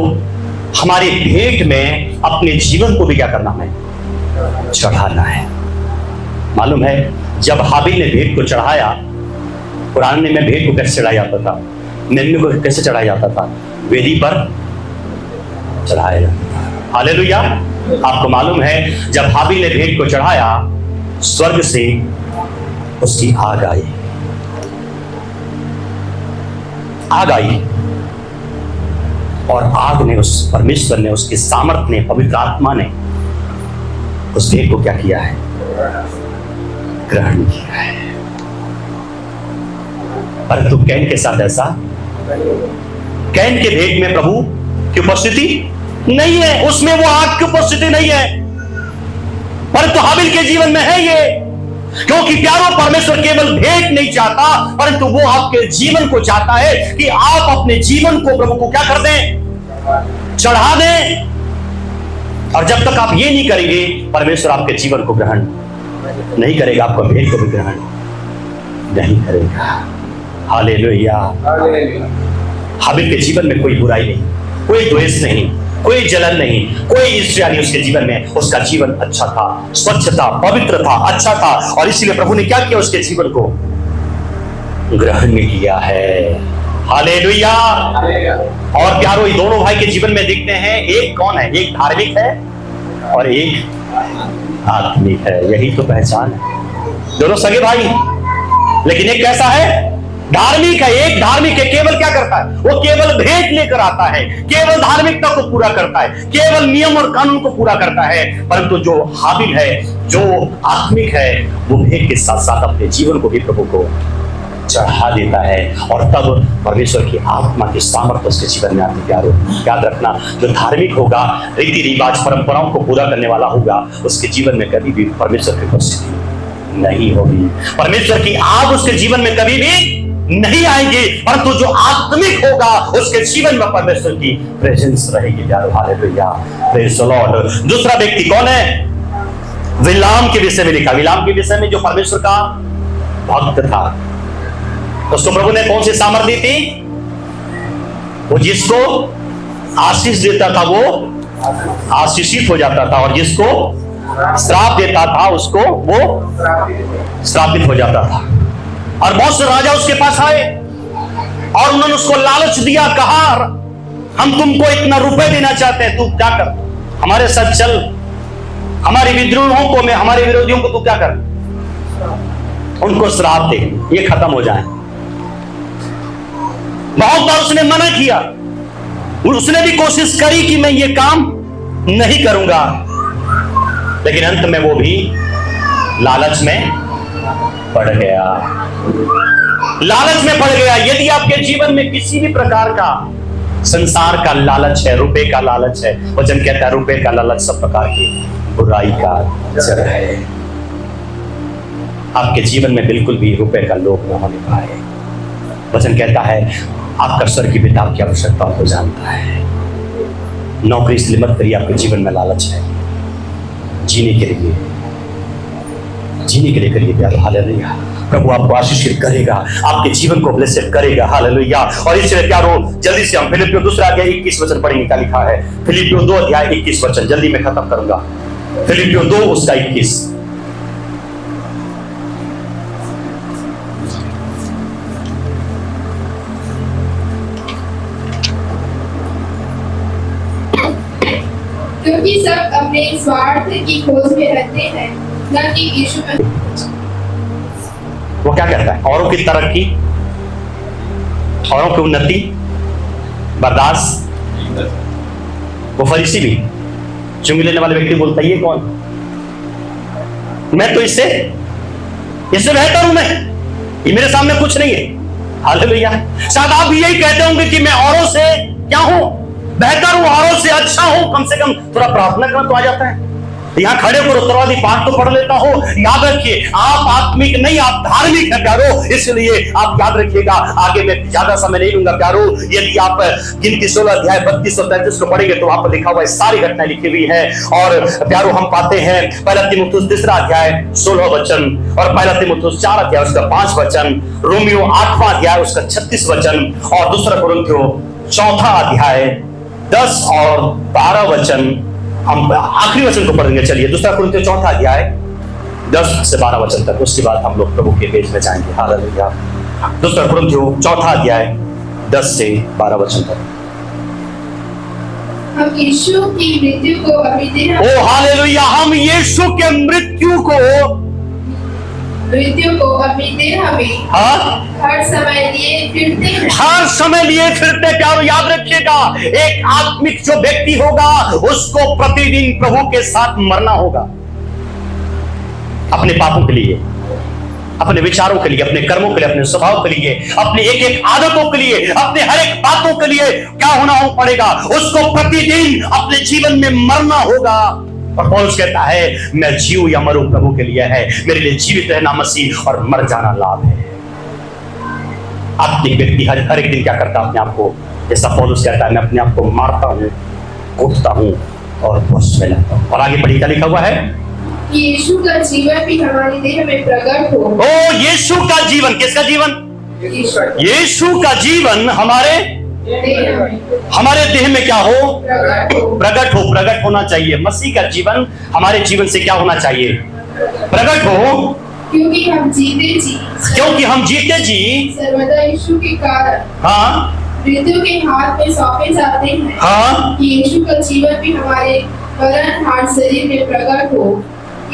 हमारी भेंट में अपने जीवन को भी क्या करना है? चढ़ाना है। मालूम है, जब हाबिल ने भेंट को चढ़ाया, पुराने में भेंट को कैसे चढ़ाया जाता था? मेमने को कैसे चढ़ाया जाता था? वेदी पर चढ़ाया जाता था। हालेलुया! आपको मालूम है, जब हाबिल ने भेंट को चढ़ाया, स्वर्ग से उसकी आग आई। आग आई और आग ने, उस परमेश्वर ने, उसके सामर्थ ने, पवित्र आत्मा ने उस भेंट को क्या किया है? ग्रहण किया है। परंतु कैन के साथ ऐसा, कैन के भेंट में प्रभु की उपस्थिति नहीं है, उसमें वो आग की उपस्थिति नहीं है, परंतु हाबिल के जीवन में है ये। क्योंकि प्यारो, परमेश्वर केवल भेंट नहीं चाहता, परंतु वो आपके जीवन को चाहता है कि आप अपने जीवन को प्रभु को क्या कर दें? चढ़ा दें। और जब तक आप ये नहीं करेंगे, परमेश्वर आपके जीवन को ग्रहण नहीं करेगा, आपको भेंट को भी ग्रहण नहीं करेगा। हालेलुया! हाबिल के जीवन में कोई बुराई नहीं, कोई द्वेष नहीं, कोई जलन नहीं, कोई ईर्ष्या नहीं उसके जीवन में। उसका जीवन अच्छा था, स्वच्छ था, पवित्र था, अच्छा था, और इसीलिए प्रभु ने क्या किया? उसके जीवन को ग्रहण किया है। हालेलुया! और प्यारो, ये दोनों भाई के जीवन में दिखते हैं। एक कौन है? एक धार्मिक है और एक आत्मिक है। यही तो पहचान है। दोनों सगे भाई, लेकिन एक कैसा है? धार्मिक है। एक धार्मिक है, केवल क्या करता है? वो केवल भेंट लेकर आता है, केवल धार्मिकता को पूरा करता है, केवल नियम और कानून को पूरा करता है। परंतु जो हाबिल है, जो आत्मिक है, वो भेंट के साथ साथ अपने जीवन को भी प्रभु को चढ़ा देता है। और तब परमेश्वर की आत्मा की सामर्थ्य उसके जीवन में आती है। प्यारो, याद रखना, जो धार्मिक होगा, रीति रिवाज परंपराओं को पूरा करने वाला होगा, उसके जीवन में कभी भी परमेश्वर की उपस्थिति नहीं होगी, परमेश्वर की आग उसके जीवन में कभी भी नहीं आएंगे। परंतु जो आत्मिक होगा, उसके जीवन में परमेश्वर की प्रेजेंस रहेगी। प्यारो, हालेलुया, प्रेज़ द लॉर्ड। दूसरा व्यक्ति कौन है? बिलाम के विषय में लिखा। बिलाम के विषय में जो परमेश्वर का भक्त था, उसको प्रभु ने कौन सी सामर्थ्य दी थी? वो जिसको आशीष देता था वो आशीषित हो जाता था, और जिसको श्राप देता था उसको वो श्रापित हो जाता था। और बहुत से राजा उसके पास आए और उन्होंने उसको लालच दिया, कहा हम तुमको इतना रुपए देना चाहते हैं, तू क्या कर, हमारे साथ चल, हमारे विद्रोहों को, में हमारे विरोधियों को तू क्या कर, उनको श्राप दे, ये खत्म हो जाए। बहुत बार उसने मना किया, उसने भी कोशिश करी कि मैं ये काम नहीं करूंगा, लेकिन अंत में वो भी लालच में पड़ गया, लालच में पड़ गया। यदि आपके जीवन में किसी भी प्रकार का संसार का लालच है, रुपए का लालच है, वचन कहता है रुपए का लालच सब प्रकार की बुराई का जड़ है। आपके जीवन में बिल्कुल भी रुपए का लोभ न होने पाए। वचन कहता है आपका स्वर्गीय पिता आपकी आवश्यकताओं को जानता है। नौकरी इसलिए मत करिए, आपके जीवन में लालच है। जीने के लिए करिए प्यारे। हालेलुया। प्रभु आपको आशीषित करेगा, आपके जीवन को ब्लेसेड करेगा। हालेलुया। और इसलिए प्यारो जल्दी से हम फिलिपियों 2 अध्याय 21 वचन पढ़ेंगे। क्या लिखा है? फिलिपियों 2 अध्याय 21 वचन, जल्दी मैं खत्म करूंगा। फिलिपियों 2 उसका 21। क्योंकि सब अपने स्वार्थ की खोज में रहते हैं, न कि यीशु में। वो क्या कहता है? औरों की तरक्की, औरों की उन्नति, बर्दाश्त। वो फरीसी भी चुंगी लेने वाले व्यक्ति बोलता है ये कौन? मैं तो इससे बेहतर हूं, मैं ये मेरे सामने कुछ नहीं है। हालेलुया। शायद आप भी यही कहते होंगे कि मैं औरों से क्या हूं? बेहतर हूं, औरों से अच्छा हूं। कम से कम थोड़ा प्रार्थना करना तो आ जाता है। यहां खड़े होकर उत्तरवादी पाठ तो पढ़ लेता हो। याद रखिए आप आत्मिक नहीं, आप धार्मिक है प्यारो। इसलिए आप याद रखिएगा। आगे मैं ज्यादा समय नहीं लूंगा प्यारो। यदि आप गिनती 16 अध्याय 32 और 33 को पढ़ेंगे तो वहां पर लिखा हुआ है, सारी घटनाएं लिखी हुई है। और प्यारो हम पाते हैं 1 तीमुथियुस 3 अध्याय 16 वचन, और 1 तीमुथियुस 4 अध्याय उसका 5 वचन, रोमियो 8वां अध्याय उसका 36 वचन, और 2 कुरिन्थियों 4 अध्याय 10 और 12 वचन। हम आखिरी वचन को पढ़ेंगे। चलिए 2 कुरिन्थियों 4 अध्याय 10 से 12 वचन तक, उसके बाद हम लोग प्रभु के पेज में जाएंगे। हालेलुया। 2 कुरिन्थियों 4 अध्याय 10 से 12 वचन तक। हम यीशु की मृत्यु को अपनी देह ओ हालेलुया। हम यीशु के मृत्यु को अपनी देह में हर समय लिए फिरते हैं। हर समय लिए फिरते। प्यारो याद रखिएगा, एक आत्मिक जो व्यक्ति होगा उसको प्रतिदिन प्रभु के साथ मरना होगा। अपने पापों के लिए, अपने विचारों के लिए, अपने कर्मों के लिए, अपने स्वभाव के लिए, अपने एक एक आदतों के लिए, अपने हर एक बातों के लिए क्या होना पड़ेगा? उसको प्रतिदिन अपने जीवन में मरना होगा। और पौलुस कहता है मैं जीऊं या मरूं प्रभु के लिए है। मेरे लिए जीवित रहना मसीह और मर जाना लाभ है। आत्मिक व्यक्ति हर एक दिन क्या करता है? अपने आप को, जैसा पौलुस कहता है, मैं अपने आप को मारता हूं, कूटता हूं और वश में लाता हूं। और आगे पढ़िए क्या लिखा हुआ है? यीशु का जीवन भी हमारी देह में प्रकट हो। ओ यीशु का जीवन, किसका जीवन? यीशु का जीवन हमारे देह में क्या हो? प्रकट हो। प्रकट होना चाहिए। मसीह का जीवन हमारे जीवन से क्या होना चाहिए? प्रकट हो। क्योंकि हम जीते जी सर्वदा यीशु के कारण मृत्यु के हाथ में सौंपे जाते हैं। कि यीशु का जीवन भी हमारे मरणहार शरीर में प्रकट हो।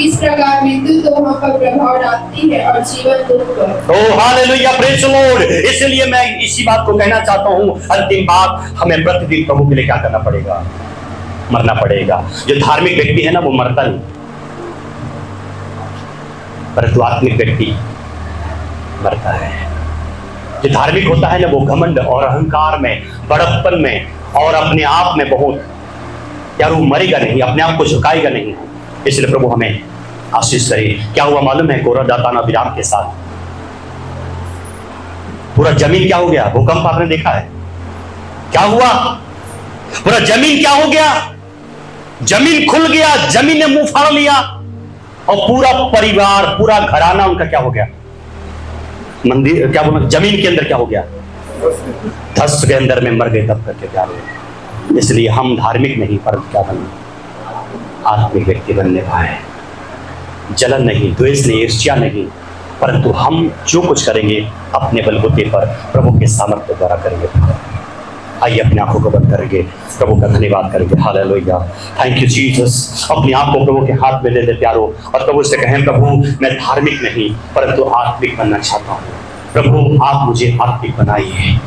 इस प्रकार मृत्यु तो हम पर प्रभाव डालती है और जीवन दुख पर। ओ हालेलुया, प्रेज़ द लॉर्ड। इसलिए मैं इसी बात को कहना चाहता हूं, अंतिम बात, हमें प्रतिदिन प्रभु के लिए क्या करना पड़ेगा? मरना पड़ेगा। जो धार्मिक व्यक्ति है ना वो मरता नहीं, परंतु आत्मिक व्यक्ति मरता है। जो धार्मिक होता है ना वो घमंड और अहंकार में, बड़प्पन में और अपने आप में बहुत यार वो मरेगा नहीं, अपने आप को झुकाएगा नहीं। इसलिए प्रभु हमें आशीष करे। क्या हुआ मालूम है? कोरह दातान अबीराम के साथ पूरा जमीन क्या हो गया? भूकंप आपने देखा है? क्या हुआ? पूरा जमीन क्या हो गया? जमीन खुल गया, जमीन ने मुंह फाड़ लिया और पूरा परिवार, पूरा घराना उनका क्या हो गया? मंदिर क्या बोला, जमीन के अंदर क्या हो गया? धस के अंदर में मर गए तब करके क्या हुआ? इसलिए हम धार्मिक नहीं पर क्या बनना? आत्मिक व्यक्ति बनने पाए। जलन नहीं, द्वेष नहीं, ईर्ष्या नहीं, परंतु हम जो कुछ करेंगे अपने बलबूते पर प्रभु के सामर्थ्य द्वारा करेंगे। आइए अपनी आंखों को बंद करेंगे, प्रभु का धन्यवाद करेंगे। Hallelujah, thank you Jesus. अपने आप को प्रभु के हाथ में दे दे प्यारो, और प्रभु से कहें प्रभु मैं धार्मिक नहीं परंतु आत्मिक बनना चाहता हूँ। प्रभु आप मुझे आत्मिक बनाइए।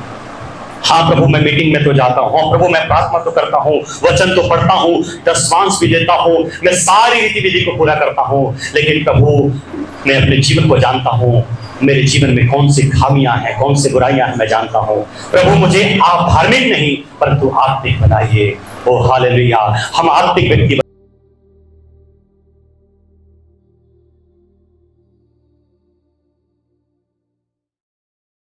हाँ प्रभु मैं मीटिंग में तो जाता हूँ, प्रभु मैं प्रार्थना तो करता हूँ, वचन तो पढ़ता हूँ, दशमांश भी देता हूँ, मैं सारी रीति विधि को पूरा करता हूँ, लेकिन प्रभु मैं अपने जीवन को जानता हूँ, मेरे जीवन में कौन सी खामियां हैं, कौन सी बुराइयां हैं, मैं जानता हूँ। प्रभु मुझे आप धार्मिक नहीं परंतु आत्मिक बनाइए। ओ हालेलुया, हम आत्मिक व्यक्ति